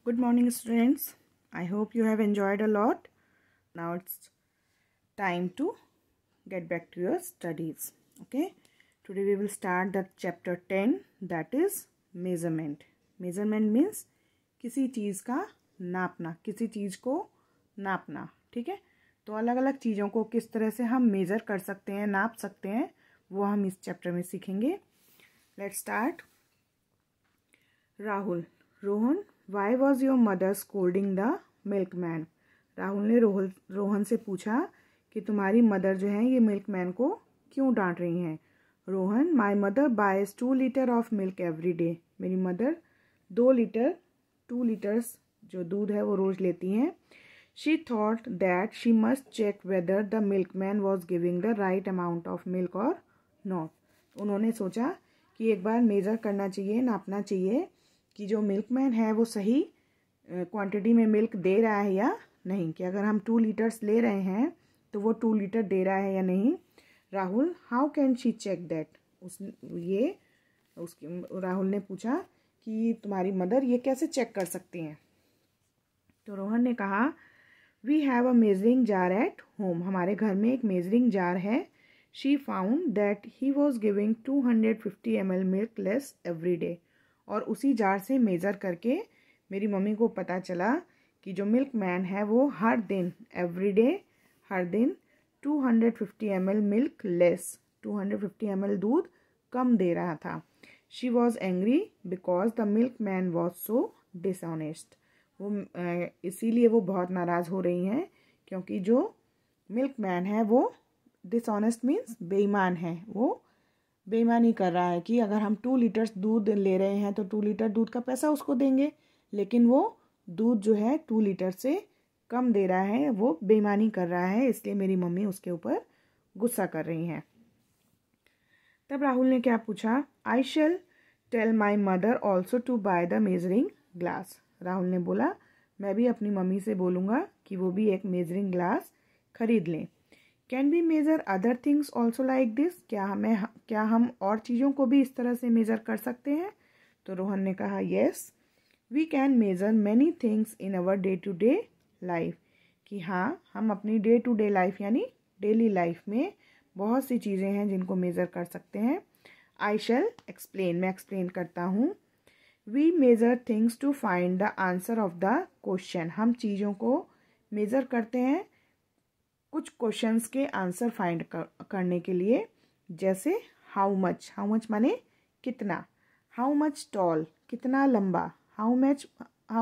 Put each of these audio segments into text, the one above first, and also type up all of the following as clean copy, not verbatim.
Good morning, students. I hope you have enjoyed a lot. Now it's time to get back to your studies. Okay. Today we will start the chapter 10, that is measurement. Measurement means किसी चीज़ का नापना, किसी चीज़ को नापना. ठीक है. तो अलग अलग चीज़ों को किस तरह से हम मेज़र कर सकते हैं, नाप सकते हैं, वो हम इस चैप्टर में सीखेंगे. Let's start. Rahul, Rohan, why was your mother scolding the milkman. Rahul ने रोहन से पूछा कि तुम्हारी मदर जो है ये मिल्कमैन को क्यों डांट रही हैं. Rohan, my mother buys 2 litre of milk every day. मेरी मदर 2 लीटर्स जो दूध है वो रोज़ लेती हैं. She thought that she must check whether the milkman was giving the right amount of milk और नॉट. उन्होंने सोचा कि एक बार मेज़र करना चाहिए, नापना चाहिए कि जो मिल्कमैन है वो सही क्वांटिटी में मिल्क दे रहा है या नहीं, कि अगर हम 2 लीटर्स ले रहे हैं तो वो 2 लीटर दे रहा है या नहीं. Rahul, how can she check that. Rahul ने पूछा कि तुम्हारी मदर ये कैसे चेक कर सकती हैं. तो रोहन ने कहा, we have a measuring jar at home. हमारे घर में एक मेजरिंग जार है. She found that he was giving 250 ml milk less every day. और उसी जार से मेज़र करके मेरी मम्मी को पता चला कि जो मिल्क मैन है वो हर दिन, एवरी डे, हर दिन 250 ml मिल्क लेस, 250 ml दूध कम दे रहा था. She was angry because the milk man was so dishonest. वो इसीलिए वो बहुत नाराज़ हो रही हैं क्योंकि जो मिल्क मैन है वो डिसऑनेस्ट मीन्स बेईमान है. वो बेईमानी कर रहा है कि अगर हम 2 लीटर्स दूध ले रहे हैं तो 2 लीटर दूध का पैसा उसको देंगे, लेकिन वो दूध जो है 2 लीटर से कम दे रहा है. वो बेईमानी कर रहा है, इसलिए मेरी मम्मी उसके ऊपर गुस्सा कर रही हैं. तब राहुल ने क्या पूछा, I shall tell my mother also to buy the measuring glass. Rahul ने बोला, मैं भी अपनी मम्मी से बोलूँगा कि वो भी एक मेजरिंग ग्लास खरीद लें. Can we measure other things also like this. क्या हम और चीज़ों को भी इस तरह से मेज़र कर सकते हैं. तो रोहन ने कहा, yes we can measure many things in our day to day life. कि हाँ, हम अपनी डे टू डे लाइफ यानी डेली लाइफ में बहुत सी चीज़ें हैं जिनको मेज़र कर सकते हैं. आई शैल एक्सप्लेन, मैं एक्सप्लेन करता हूँ. We measure things to find the answer of the question. हम चीज़ों को मेज़र करते हैं कुछ क्वेश्चंस के आंसर फाइंड करने के लिए. जैसे हाउ मच माने कितना, हाउ मच टॉल कितना लंबा, हाउ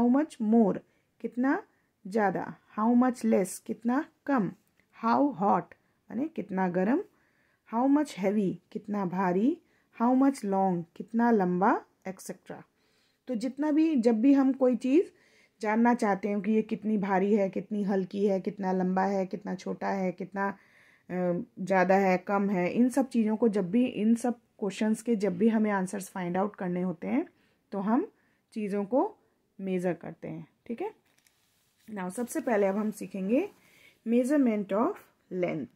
मच मोर कितना ज़्यादा, हाउ मच लेस कितना कम, हाउ हॉट माने कितना गर्म, हाउ मच हैवी कितना भारी, हाउ मच लॉन्ग कितना लंबा, एक्सेट्रा. तो जब भी हम कोई चीज़ जानना चाहते हैं कि ये कितनी भारी है, कितनी हल्की है, कितना लंबा है, कितना छोटा है, कितना ज़्यादा है, कम है, इन सब चीज़ों को इन सब क्वेश्चंस के जब भी हमें आंसर्स फाइंड आउट करने होते हैं तो हम चीज़ों को मेज़र करते हैं. ठीक है. नाउ सबसे पहले अब हम सीखेंगे measurement of length.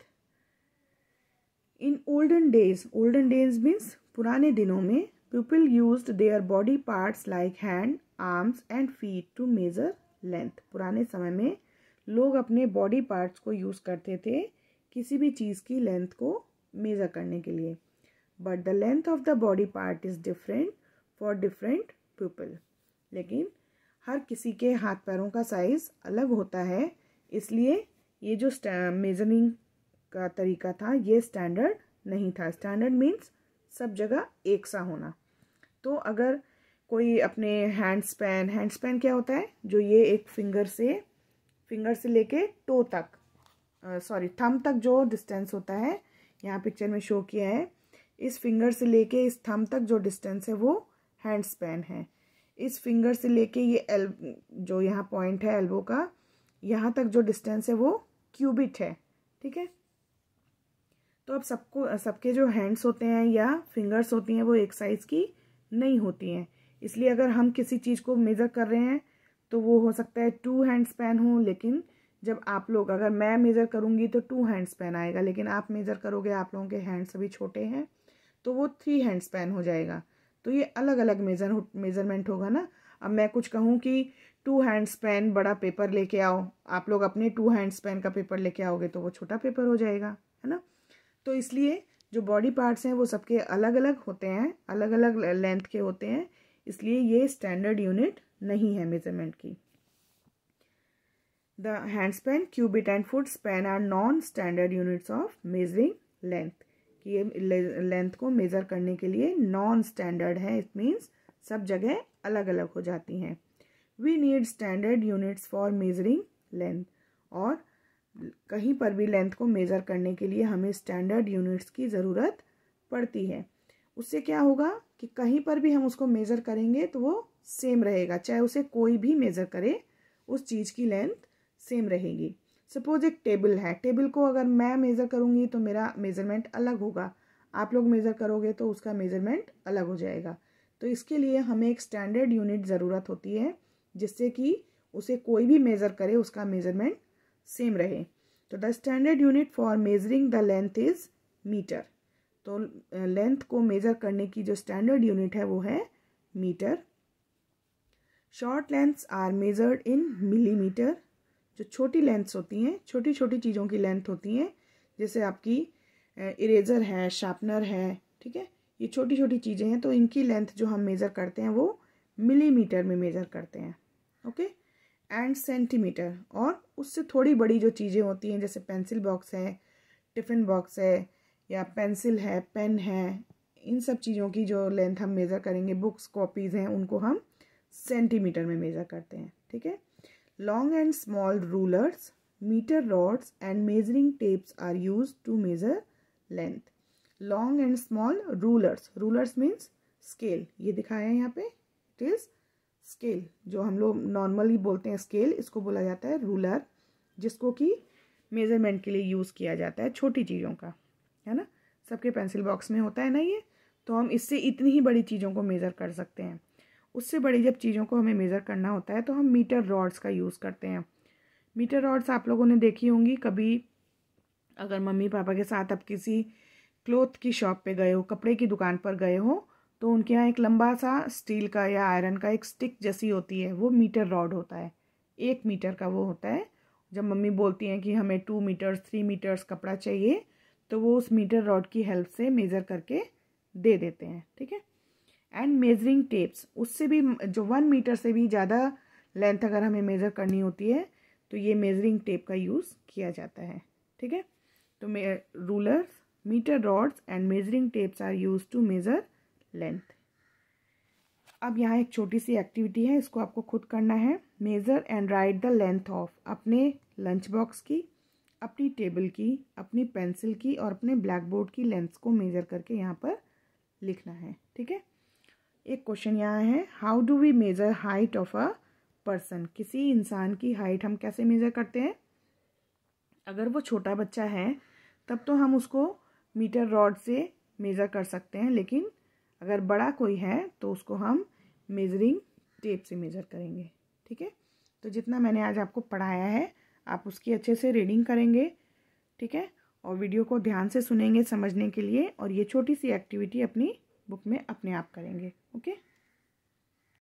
In olden days means पुराने दिनों में, people used their body parts like hand, arms and feet to measure length. पुराने समय में लोग अपने बॉडी पार्ट्स को यूज़ करते थे किसी भी चीज़ की लेंथ को मेज़र करने के लिए. But the length of the body part is different for different people. लेकिन हर किसी के हाथ पैरों का साइज़ अलग होता है, इसलिए ये जो मेजरिंग का तरीका था ये स्टैंडर्ड नहीं था. स्टैंडर्ड मीन्स सब जगह एक सा होना. तो अगर कोई अपने हैंड स्पैन क्या होता है, जो ये एक फिंगर से लेके टो तक, थंब तक जो डिस्टेंस होता है, यहाँ पिक्चर में शो किया है, इस फिंगर से लेके इस थंब तक जो डिस्टेंस है वो हैंड स्पैन है. इस फिंगर से लेके ये जो यहाँ पॉइंट है एल्बो का, यहाँ तक जो डिस्टेंस है वो क्यूबिट है. ठीक है. तो अब सबके जो हैंड्स होते हैं या फिंगर्स होती हैं वो एक साइज़ की नहीं होती हैं. इसलिए अगर हम किसी चीज़ को मेज़र कर रहे हैं तो वो हो सकता है 2 हैंड स्पैन हो, लेकिन जब अगर मैं मेज़र करूँगी तो 2 हैंड स्पैन आएगा, लेकिन आप मेज़र करोगे, आप लोगों के हैंड्स अभी छोटे हैं, तो वो 3 हैंड स्पैन हो जाएगा. तो ये अलग अलग मेज़रमेंट होगा ना. अब मैं कुछ कहूँ कि 2 हैंड्स पेन बड़ा पेपर लेके आओ, आप लोग अपने 2 हैंड्स पेन का पेपर लेके आओगे तो वो छोटा पेपर हो जाएगा, है ना। तो इसलिए जो बॉडी पार्ट्स हैं वो सबके अलग अलग होते हैं, अलग अलग लेंथ के होते हैं, इसलिए ये स्टैंडर्ड यूनिट नहीं है मेजरमेंट की। The hand span, cubit and foot span are non standard units of measuring length. ये लेंथ को मेजर करने के लिए नॉन स्टैंडर्ड है, इट मीन्स सब जगह अलग अलग हो जाती हैं। We need standard units for measuring length, और कहीं पर भी लेंथ को मेज़र करने के लिए हमें स्टैंडर्ड यूनिट्स की ज़रूरत पड़ती है। उससे क्या होगा कि कहीं पर भी हम उसको मेज़र करेंगे तो वो सेम रहेगा, चाहे उसे कोई भी मेज़र करे उस चीज़ की लेंथ सेम रहेगी। सपोज एक टेबल है, टेबल को अगर मैं मेज़र करूँगी तो मेरा मेज़रमेंट अलग होगा, आप लोग मेज़र करोगे तो उसका मेज़रमेंट अलग हो जाएगा। तो इसके लिए हमें एक स्टैंडर्ड यूनिट ज़रूरत होती है जिससे कि उसे कोई भी मेज़र करे उसका मेज़रमेंट सेम रहे। तो the standard unit for measuring the length is metre. तो लेंथ को मेज़र करने की जो स्टैंडर्ड यूनिट है वो है metre. Short lengths are measured in millimetre. जो छोटी लेंथ्स होती हैं, छोटी छोटी चीज़ों की लेंथ होती हैं, जैसे आपकी इरेज़र है, शार्पनर है, ठीक है, ये छोटी छोटी चीज़ें हैं, तो इनकी लेंथ जो हम मेज़र करते हैं वो मिलीमीटर में मेज़र करते हैं, ओके। एंड सेंटीमीटर, और उससे थोड़ी बड़ी जो चीज़ें होती हैं जैसे पेंसिल बॉक्स है, टिफ़िन बॉक्स है, या पेंसिल है, पेन है, इन सब चीज़ों की जो लेंथ हम मेज़र करेंगे, बुक्स कॉपीज़ हैं, उनको हम सेंटीमीटर में मेज़र करते हैं, ठीक है। Long and small rulers, metre rods and measuring tapes are use to measure length. Long and small rulers, rulers means scale, ये दिखाया है यहाँ पे, इट इज़ स्केल। जो हम लोग नॉर्मली बोलते हैं स्केल, इसको बोला जाता है रूलर, जिसको कि मेज़रमेंट के लिए यूज़ किया जाता है छोटी चीज़ों का, है ना। सबके पेंसिल बॉक्स में होता है ना ये, तो हम इससे इतनी ही बड़ी चीज़ों को मेज़र कर सकते हैं। उससे बड़ी जब चीज़ों को हमें मेज़र करना होता है तो हम मीटर रॉड्स का यूज़ करते हैं। मीटर रॉड्स आप लोगों ने देखी होंगी कभी, अगर मम्मी पापा के साथ आप किसी क्लोथ की शॉप पे गए हो, कपड़े की दुकान पर गए हो, तो उनके यहाँ एक लंबा सा स्टील का या आयरन का एक स्टिक जैसी होती है, वो मीटर रॉड होता है, 1 मीटर का वो होता है। जब मम्मी बोलती हैं कि हमें 2 मीटर्स 3 मीटर्स कपड़ा चाहिए, तो वो उस मीटर रॉड की हेल्प से मेज़र करके दे देते हैं, ठीक है। एंड मेजरिंग टेप्स, उससे भी जो 1 मीटर से भी ज़्यादा लेंथ अगर हमें मेज़र करनी होती है तो ये मेजरिंग टेप का यूज़ किया जाता है, ठीक है। तो rulers, metre rods and measuring tapes are use to measure length. अब यहाँ एक छोटी सी एक्टिविटी है, इसको आपको खुद करना है। Measure and right the length of, अपने लंच बॉक्स की, अपनी टेबल की, अपनी पेंसिल की और अपने ब्लैक बोर्ड की लेंथ्स को मेज़र करके यहाँ पर लिखना है, ठीक है। एक क्वेश्चन यहाँ है, how do we measure height of a person. किसी इंसान की हाइट हम कैसे मेज़र करते हैं। अगर वो छोटा बच्चा है तब तो हम उसको मीटर रॉड से मेज़र कर सकते हैं, लेकिन अगर बड़ा कोई है तो उसको हम मेजरिंग टेप से मेज़र करेंगे, ठीक है। तो जितना मैंने आज आपको पढ़ाया है आप उसकी अच्छे से रीडिंग करेंगे, ठीक है, और वीडियो को ध्यान से सुनेंगे समझने के लिए, और ये छोटी सी एक्टिविटी अपनी बुक में अपने आप करेंगे, ओके।